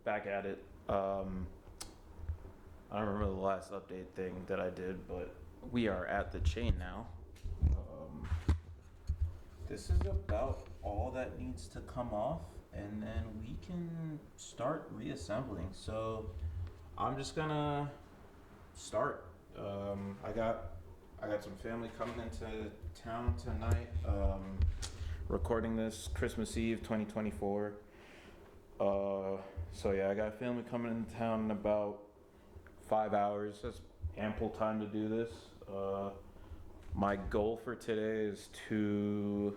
back at it. I don't remember the last update thing that I did, but we are at the chain now. This is about all that needs to come off, and then we can start reassembling. So I'm just gonna start. I got some family coming into town tonight. Recording this Christmas Eve 2024. So yeah, I got family coming into town in about 5 hours. That's ample time to do this. My goal for today is to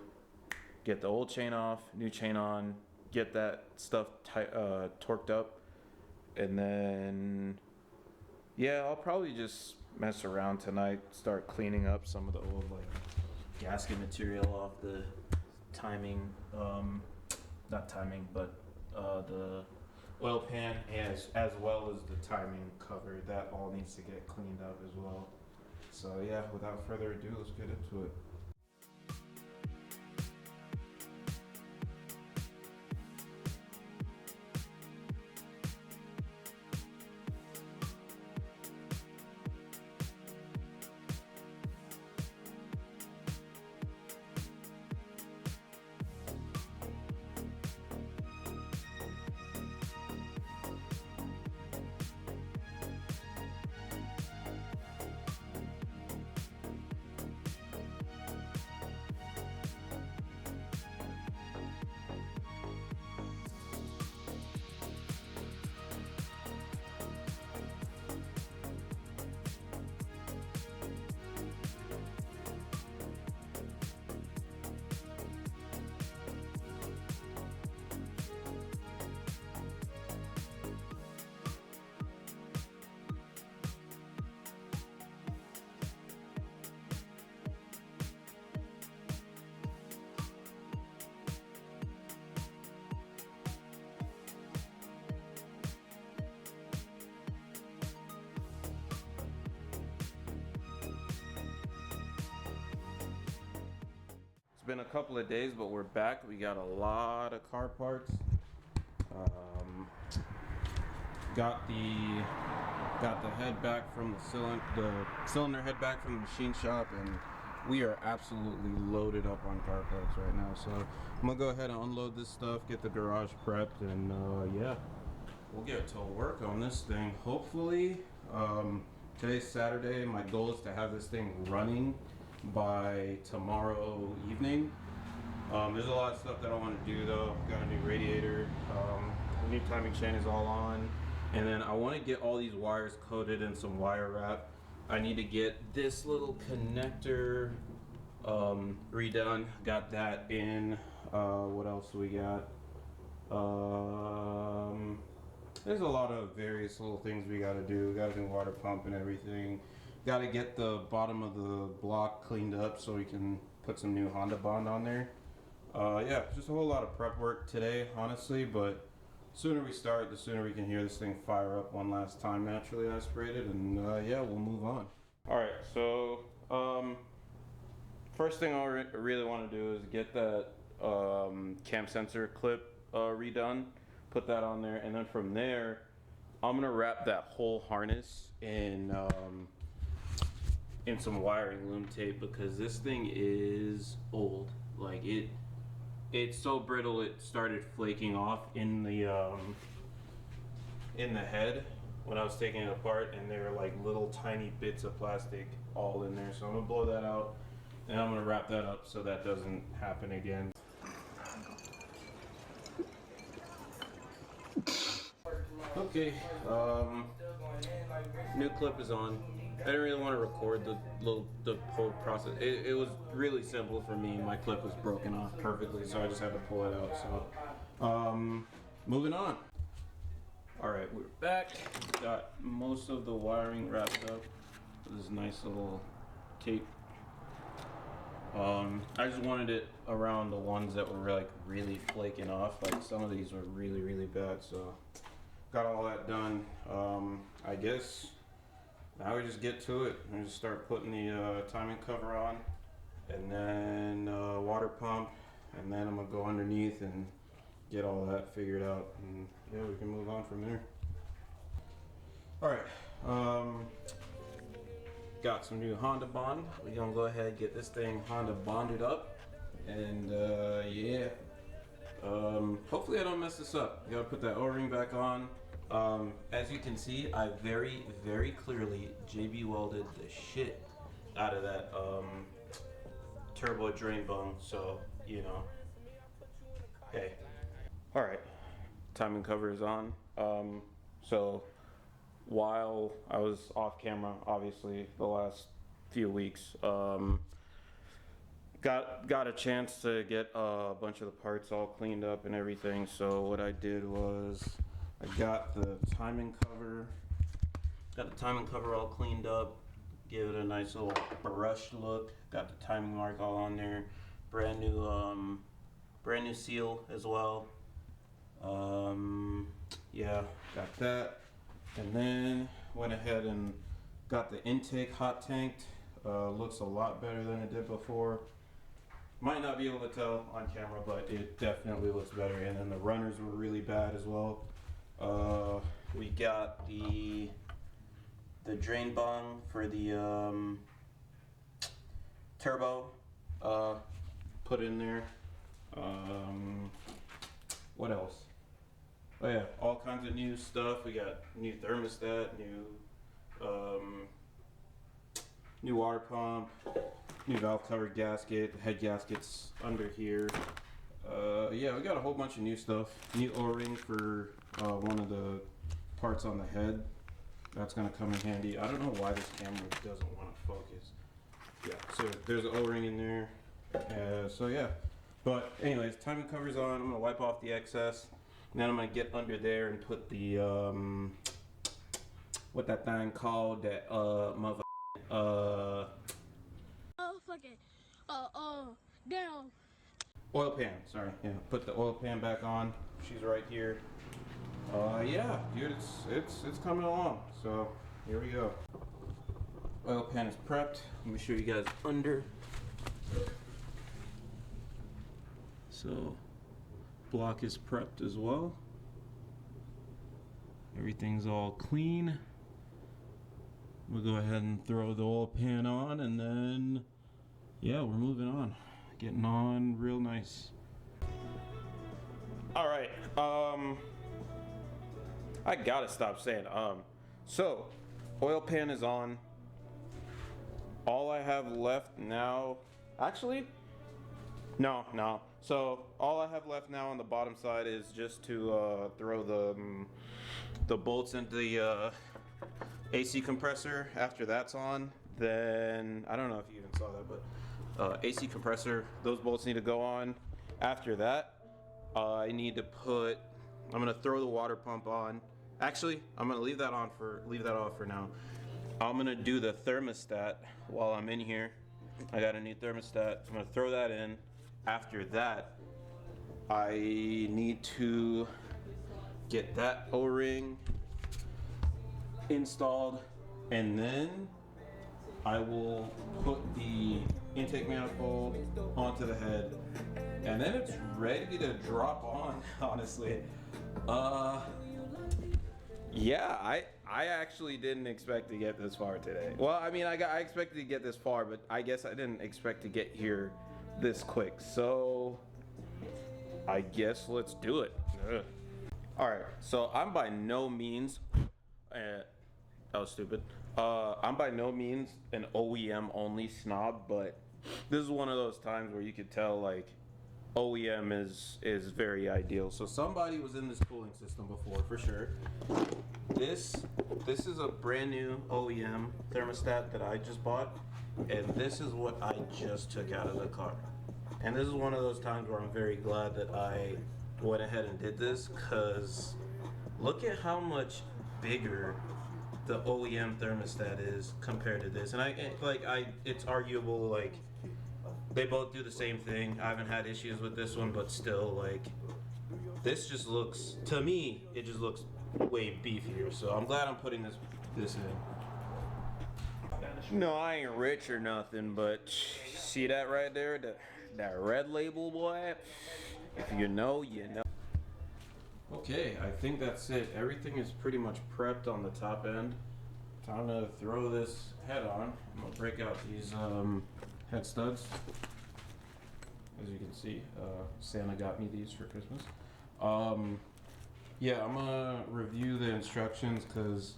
get the old chain off, new chain on, get that stuff torqued up, and then yeah, I'll probably just mess around tonight, start cleaning up some of the old like gasket material off the timing, not timing, but the oil pan, as well as the timing cover. That all needs to get cleaned up as well. So yeah, without further ado, let's get into it. It's been a couple of days, but we're back. We got a lot of car parts. Got the head back from the cylinder head back from the machine shop, and we are absolutely loaded up on car parts right now. So I'm gonna go ahead and unload this stuff, get the garage prepped, and yeah, we'll get to work on this thing. Hopefully, today's Saturday. My goal is to have this thing running by tomorrow evening. There's a lot of stuff that I want to do though. Got a new radiator, the new timing chain is all on, and then I want to get all these wires coated in some wire wrap. I need to get this little connector redone. Got that in. What else do we got? There's a lot of various little things we got to do. We got a new water pump and everything. Got to get the bottom of the block cleaned up so we can put some new Honda bond on there. Yeah, just a whole lot of prep work today, honestly, but the sooner we start, the sooner we can hear this thing fire up one last time, naturally aspirated, and yeah, we'll move on. All right, so first thing I really want to do is get that cam sensor clip redone, put that on there, and then from there, I'm gonna wrap that whole harness in some wiring loom tape, because this thing is old. Like it's so brittle it started flaking off in the head when I was taking it apart, and there were like little tiny bits of plastic all in there. So I'm gonna blow that out, and I'm gonna wrap that up so that doesn't happen again. Okay, new clip is on. I didn't really want to record the whole process. It was really simple for me. My clip was broken off perfectly, so I just had to pull it out. So, moving on. All right, we're back. Got most of the wiring wrapped up with this nice little tape. I just wanted it around the ones that were like really flaking off. Like some of these were really bad, so got all that done. I guess now we just get to it and just start putting the timing cover on, and then water pump, and then I'm gonna go underneath and get all that figured out, and yeah, we can move on from there. All right, got some new Honda Bond. We're gonna go ahead and get this thing Honda bonded up, and yeah. Hopefully I don't mess this up. Gotta put that O-ring back on. As you can see, I very, very clearly JB welded the shit out of that turbo drain bung, so you know. Hey. Alright, timing cover is on. So while I was off camera, obviously the last few weeks, got a chance to get a bunch of the parts all cleaned up and everything. So what I did was I got the timing cover all cleaned up, give it a nice little brushed look. Got the timing mark all on there, brand new seal as well. Yeah, got that, and then went ahead and got the intake hot tanked. Looks a lot better than it did before. Might not be able to tell on camera, but it definitely looks better. And then the runners were really bad as well. We got the drain bung for the turbo put in there. What else? Oh yeah, all kinds of new stuff. We got new thermostat, new water pump, new valve cover gasket, head gaskets under here. Yeah, we got a whole bunch of new stuff. New O-ring for one of the parts on the head. That's gonna come in handy. I don't know why this camera doesn't want to focus. Yeah, so there's an O-ring in there. So yeah, but anyways, timing cover's on. I'm gonna wipe off the excess. And then I'm gonna get under there and put the what that thing called, that mother down. oil pan, sorry. Yeah, put the oil pan back on. She's right here. Yeah, dude, it's coming along. So here we go. Oil pan is prepped. Let me show you guys under. So block is prepped as well. Everything's all clean. We'll go ahead and throw the oil pan on, and then yeah, we're moving on. Getting on real nice. All right, I gotta stop saying so oil pan is on. All I have left now, actually, no. So all I have left now on the bottom side is just to throw the bolts into the AC compressor. After that's on, then I don't know if you even saw that, but AC compressor, those bolts need to go on. After that, I'm gonna throw the water pump on. Actually, I'm gonna leave that off for now. I'm gonna do the thermostat while I'm in here. I got a new thermostat. I'm gonna throw that in. After that, I need to get that O-ring installed, and then I will put the intake manifold onto the head, and then it's ready to drop on, honestly. Yeah, I actually didn't expect to get this far today. Well, I mean, I expected to get this far, but I guess I didn't expect to get here this quick. So I guess let's do it. Ugh. All right, so I'm by no means that was stupid. I'm by no means an OEM only snob, but this is one of those times where you could tell like OEM is very ideal. So somebody was in this cooling system before for sure. This is a brand new OEM thermostat that I just bought, and this is what I just took out of the car. And this is one of those times where I'm very glad that I went ahead and did this, because look at how much bigger the OEM thermostat is compared to this. And it's arguable, like, they both do the same thing. I haven't had issues with this one, but still, like, this just looks, to me, it just looks way beefier. So I'm glad I'm putting this in. No, I ain't rich or nothing, but see that right there? That red label, boy? If you know, you know. Okay, I think that's it. Everything is pretty much prepped on the top end. Time to throw this head on. I'm gonna break out these head studs. As you can see, Santa got me these for Christmas. Yeah, I'm gonna review the instructions because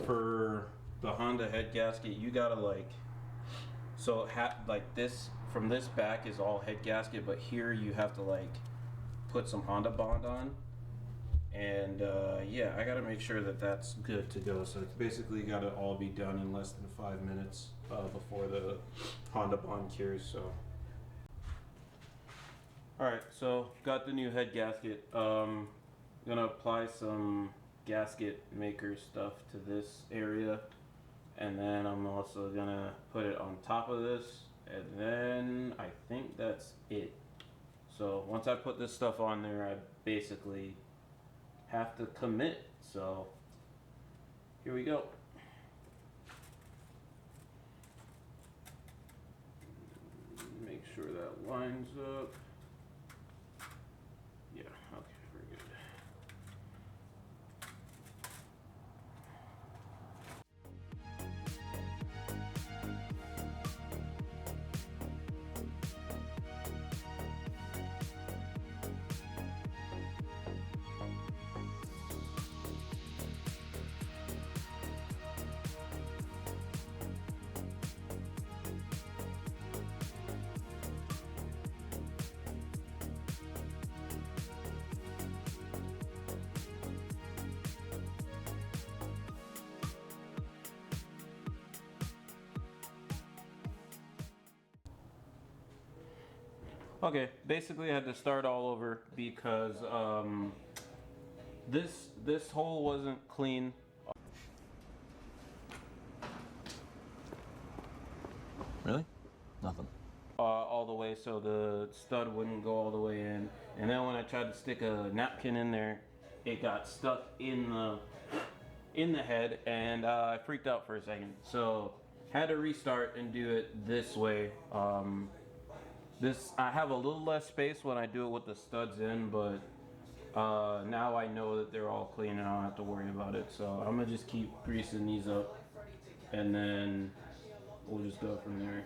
for the Honda head gasket, you gotta like this from this back is all head gasket, but here you have to like put some Honda bond on. And yeah, I gotta make sure that that's good to go. So it's basically gotta all be done in less than 5 minutes before the Honda bond cures. So, all right, so got the new head gasket. Gonna apply some gasket maker stuff to this area, and then I'm also gonna put it on top of this, and then I think that's it. So once I put this stuff on there, I basically have to commit. So here we go. Make sure that lines up. Yeah, okay, very good. Okay, basically I had to start all over because this hole wasn't clean. Really? Nothing. All the way, so the stud wouldn't go all the way in. And then when I tried to stick a napkin in there, it got stuck in the head, and I freaked out for a second. So had to restart and do it this way. I have a little less space when I do it with the studs in, but now I know that they're all clean and I don't have to worry about it. So I'm gonna just keep greasing these up, and then we'll just go from there.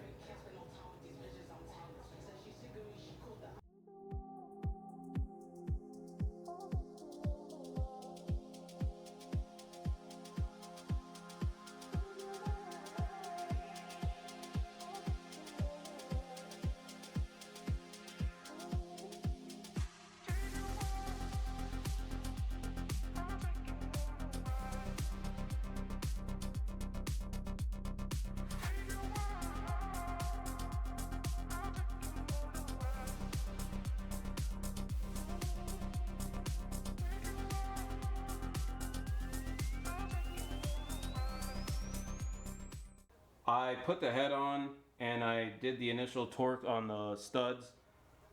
I put the head on and I did the initial torque on the studs.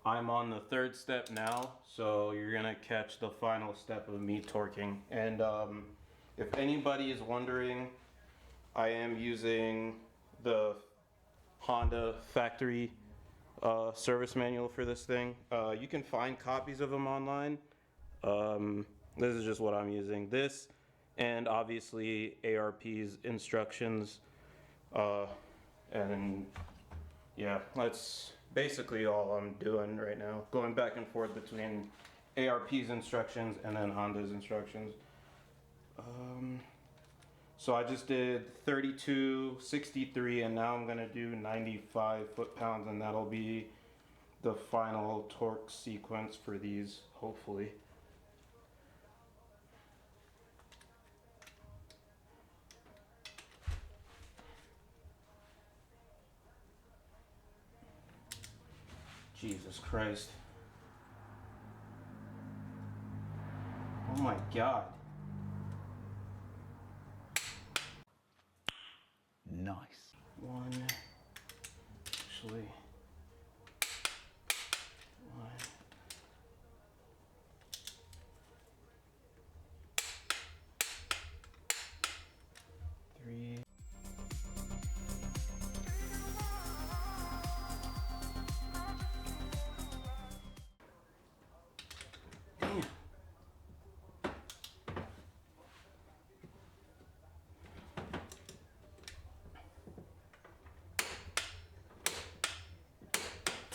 I'm on the third step now, so you're gonna catch the final step of me torquing. And if anybody is wondering, I am using the Honda factory service manual for this thing. You can find copies of them online. This is just what I'm using. This, and obviously ARP's instructions. And yeah, that's basically all I'm doing right now. Going back and forth between ARP's instructions and then Honda's instructions. So I just did 32, 63, and now I'm gonna do 95 foot-pounds, and that'll be the final torque sequence for these, hopefully. Jesus Christ. Oh my God. Nice. One, actually, one. Three. Damn.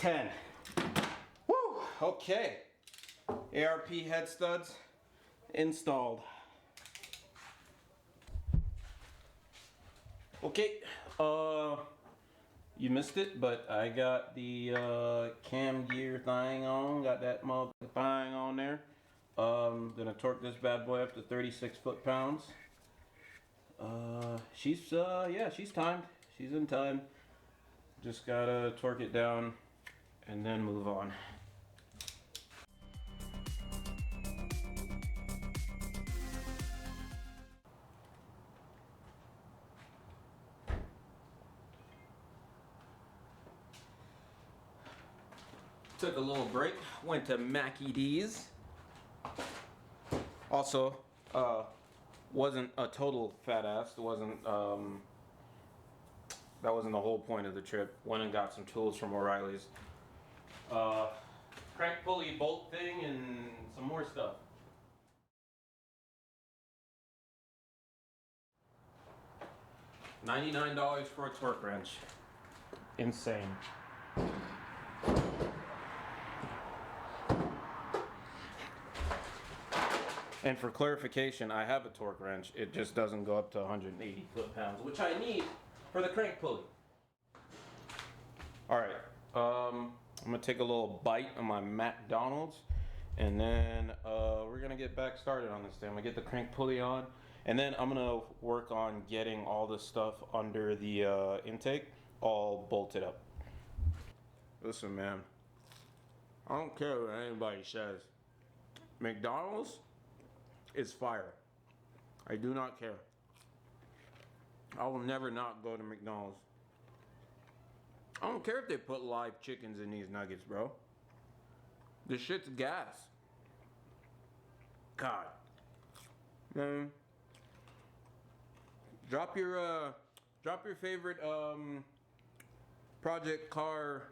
10. Woo! Okay. ARP head studs installed. Okay, you missed it, but I got the cam gear thing on. Got that motherfucking thing on there. Gonna torque this bad boy up to 36 foot-pounds. She's timed. She's in time. Just gotta torque it down and then move on. Took a little break, went to Mackie D's. Also, wasn't a total fat ass. It wasn't, that wasn't the whole point of the trip. Went and got some tools from O'Reilly's. Crank pulley bolt thing and some more stuff. $99 for a torque wrench. Insane. And for clarification, I have a torque wrench. It just doesn't go up to 180 foot-pounds, which I need for the crank pulley. All right, I'm gonna take a little bite of my McDonald's, and then we're gonna get back started on this thing. I'm gonna get the crank pulley on, and then I'm gonna work on getting all the stuff under the intake all bolted up. Listen, man, I don't care what anybody says. McDonald's is fire. I do not care. I will never not go to McDonald's. I don't care if they put live chickens in these nuggets, bro. This shit's gas. God. Man. Drop your favorite Project Car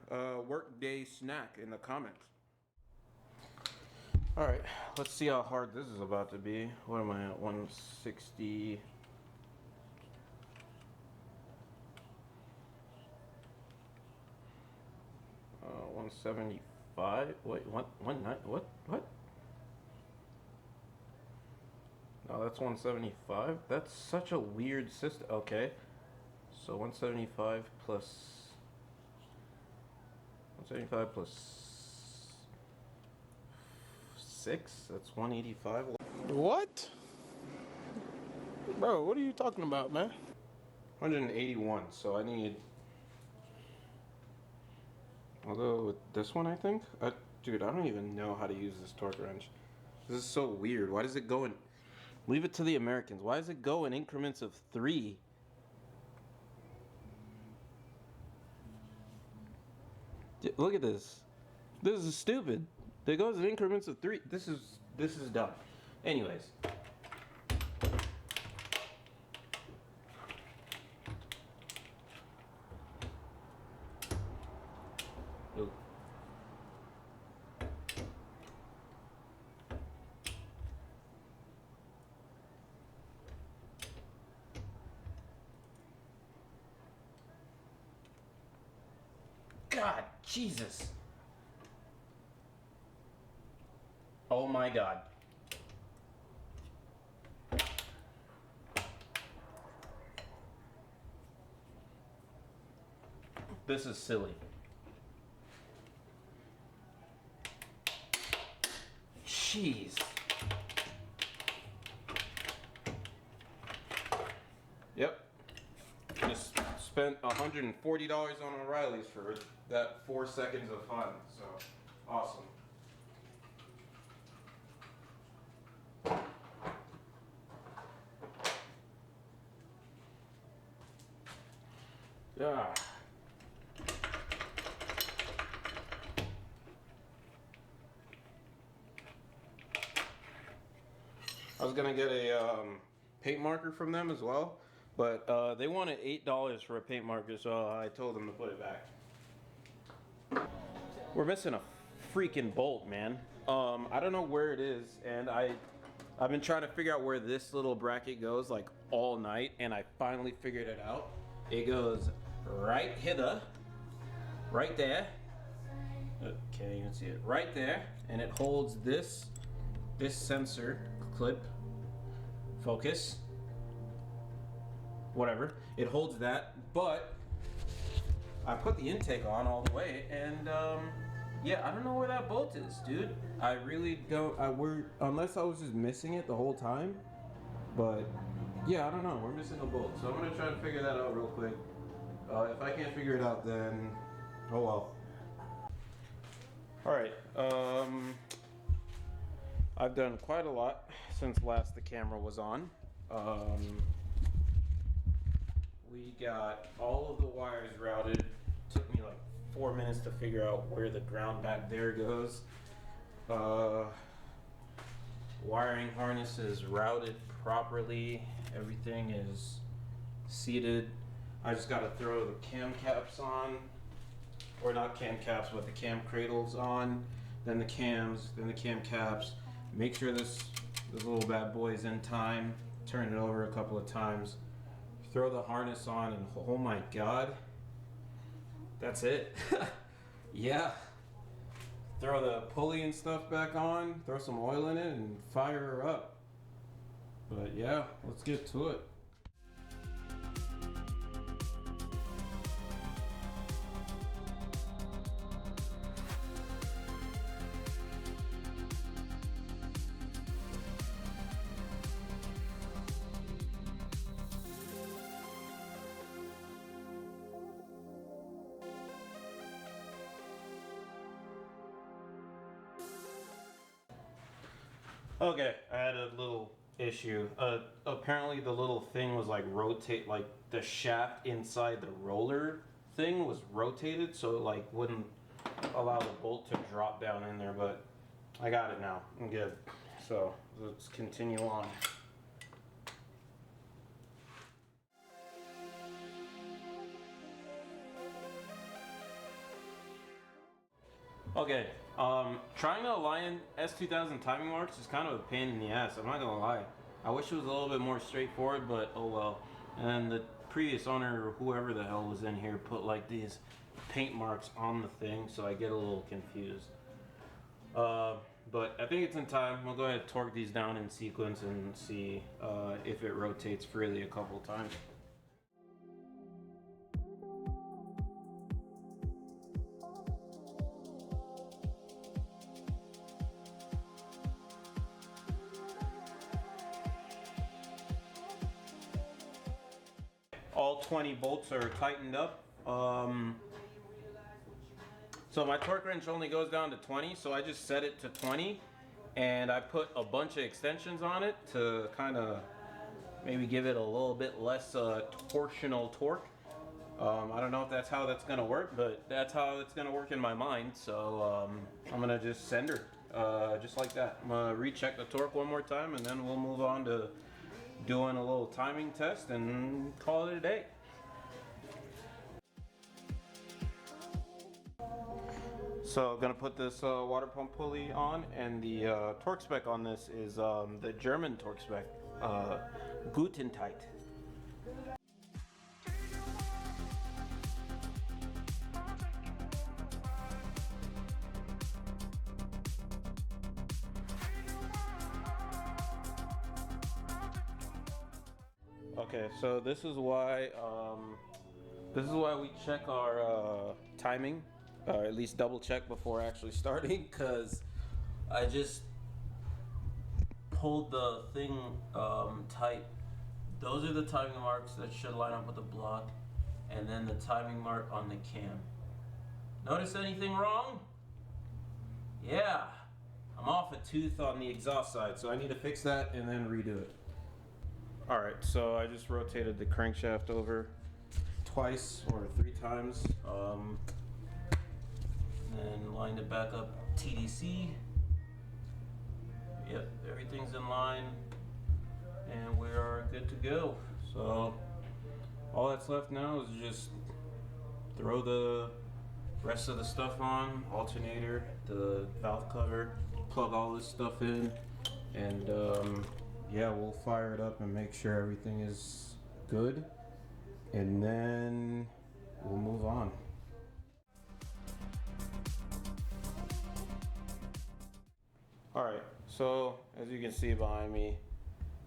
workday snack in the comments. All right, let's see how hard this is about to be. What am I at? 160. Uh, 175. Wait, what? What? No, that's 175. That's such a weird system. Okay, so 175 plus 175 plus 6, that's 185. What? Bro, what are you talking about, man? 181, so I need... I'll go with this one, I think. Dude, I don't even know how to use this torque wrench. This is so weird. Why does it go in... Leave it to the Americans. Why does it go in increments of 3? Look at this. This is stupid. It goes in increments of 3. This is dumb. Anyways. Ooh. God, Jesus. Oh my God. This is silly. Jeez. Yep. Just spent $140 on O'Reilly's for that 4 seconds of fun. So, awesome. Yeah. I was gonna get a paint marker from them as well, but they wanted $8 for a paint marker, so I told them to put it back. We're missing a freaking bolt, man. I don't know where it is, and I've been trying to figure out where this little bracket goes like all night, and I finally figured it out. It goes right hither, right there, Okay, you can see it right there, and it holds this sensor clip, focus, whatever. It holds that, but I put the intake on all the way, and yeah, I don't know where that bolt is, dude. I really don't. Unless I was just missing it the whole time, but yeah, I don't know. We're missing a bolt, so I'm gonna try to figure that out real quick. If I can't figure it out, then oh well. All right. I've done quite a lot since last the camera was on. We got all of the wires routed. Took me like 4 minutes to figure out where the ground back there goes. Wiring harness is routed properly. Everything is seated. I just got to throw the cam caps on, or not cam caps, but the cam cradles on, then the cams, then the cam caps. Make sure this little bad boy is in time. Turn it over a couple of times. Throw the harness on, and oh my god, that's it. Yeah. Throw the pulley and stuff back on, throw some oil in it, and fire her up. But yeah, let's get to it. Okay, I had a little issue. Apparently the little thing was like rotate, like the shaft inside the roller thing was rotated, so it like wouldn't allow the bolt to drop down in there, but I got it now. I'm good. So let's continue on. Okay, trying to align S2000 timing marks is kind of a pain in the ass, I'm not gonna lie. I wish it was a little bit more straightforward, but oh well. And the previous owner, or whoever the hell was in here, put like these paint marks on the thing, so I get a little confused. But I think it's in time. We'll go ahead and torque these down in sequence and see if it rotates freely a couple times. All 20 bolts are tightened up. So my torque wrench only goes down to 20, so I just set it to 20, and I put a bunch of extensions on it to kind of maybe give it a little bit less torsional torque. I don't know if that's how that's gonna work, but that's how it's gonna work in my mind. So I'm gonna just send her just like that. I'm gonna recheck the torque one more time, and then we'll move on to doing a little timing test and call it a day. So I'm gonna put this water pump pulley on, and the torque spec on this is the German torque spec, Guten Tight. Okay, so this is why we check our timing, or at least double check before actually starting, because I just pulled the thing tight. Those are the timing marks that should line up with the block, and then the timing mark on the cam. Notice anything wrong? Yeah, I'm off a tooth on the exhaust side, so I need to fix that and then redo it. Alright, so I just rotated the crankshaft over twice or 3 times, and lined it back up TDC. Yep, everything's in line, and we are good to go. So all that's left now is just throw the rest of the stuff on, alternator, the valve cover, plug all this stuff in, and yeah, we'll fire it up and make sure everything is good, and then we'll move on. Alright, so as you can see behind me,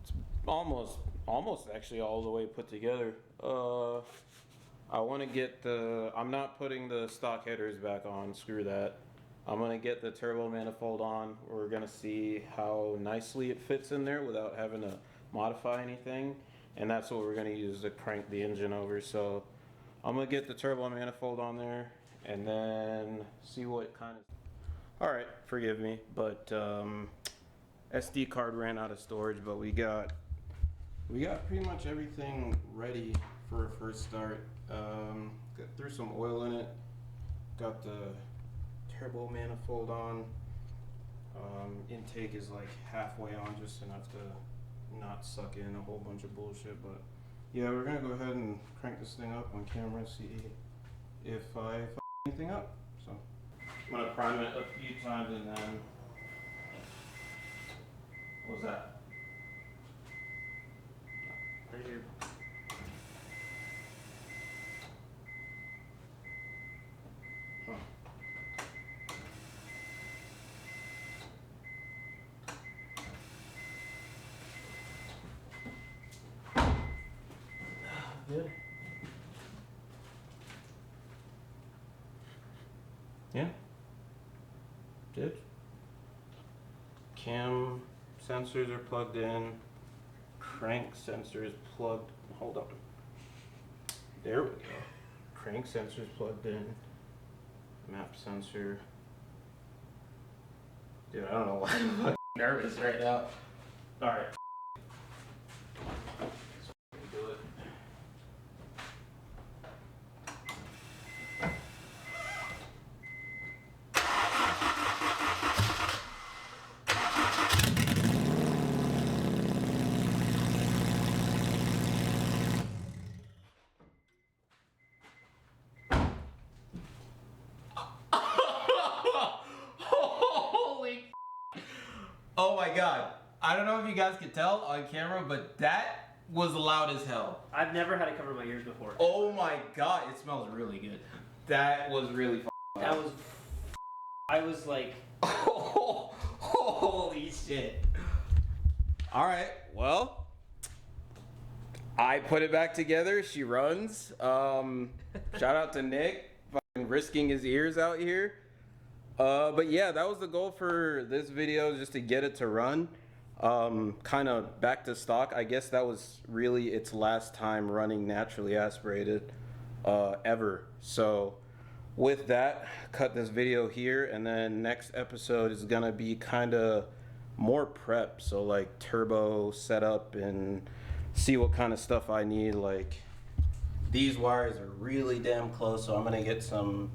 it's almost actually all the way put together. I want to get I'm not putting the stock headers back on, screw that. I'm going to get the turbo manifold on. We're going to see how nicely it fits in there without having to modify anything. And that's what we're going to use to crank the engine over. So I'm going to get the turbo manifold on there and then see what kind of... Alright, forgive me, but SD card ran out of storage, but we got pretty much everything ready for a first start. Threw some oil in it, got the turbo manifold on. Intake is like halfway on, just enough to not suck in a whole bunch of bullshit. But yeah, we're gonna go ahead and crank this thing up on camera, see if I fuck anything up. So I'm gonna prime it a few times and then... What was that? Right here. Huh. Good. Yeah. Did. Cam sensors are plugged in. Crank sensor is plugged. Hold on. There we go. Crank sensor is plugged in. Map sensor. Dude, I don't know why I'm fucking nervous right now. Alright. Do it. Holy oh my god. I don't know if you guys could tell on camera, but that was loud as hell. I've never had to cover my ears before. Oh my god, it smells really good. That was really loud. That was... I was like... Holy shit. Alright, well, I put it back together. She runs. Shout out to Nick, fucking risking his ears out here. But yeah, that was the goal for this video, just to get it to run. Kind of back to stock. I guess that was really its last time running naturally aspirated ever. So with that, cut this video here, and then next episode is gonna be kind of more prep. So like turbo setup and see what kind of stuff I need. Like these wires are really damn close, so I'm gonna get some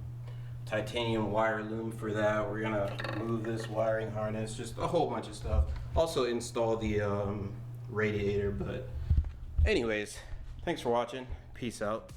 titanium wire loom for that. We're gonna move this wiring harness, just a whole bunch of stuff. Also install the radiator. But anyways, thanks for watching. Peace out.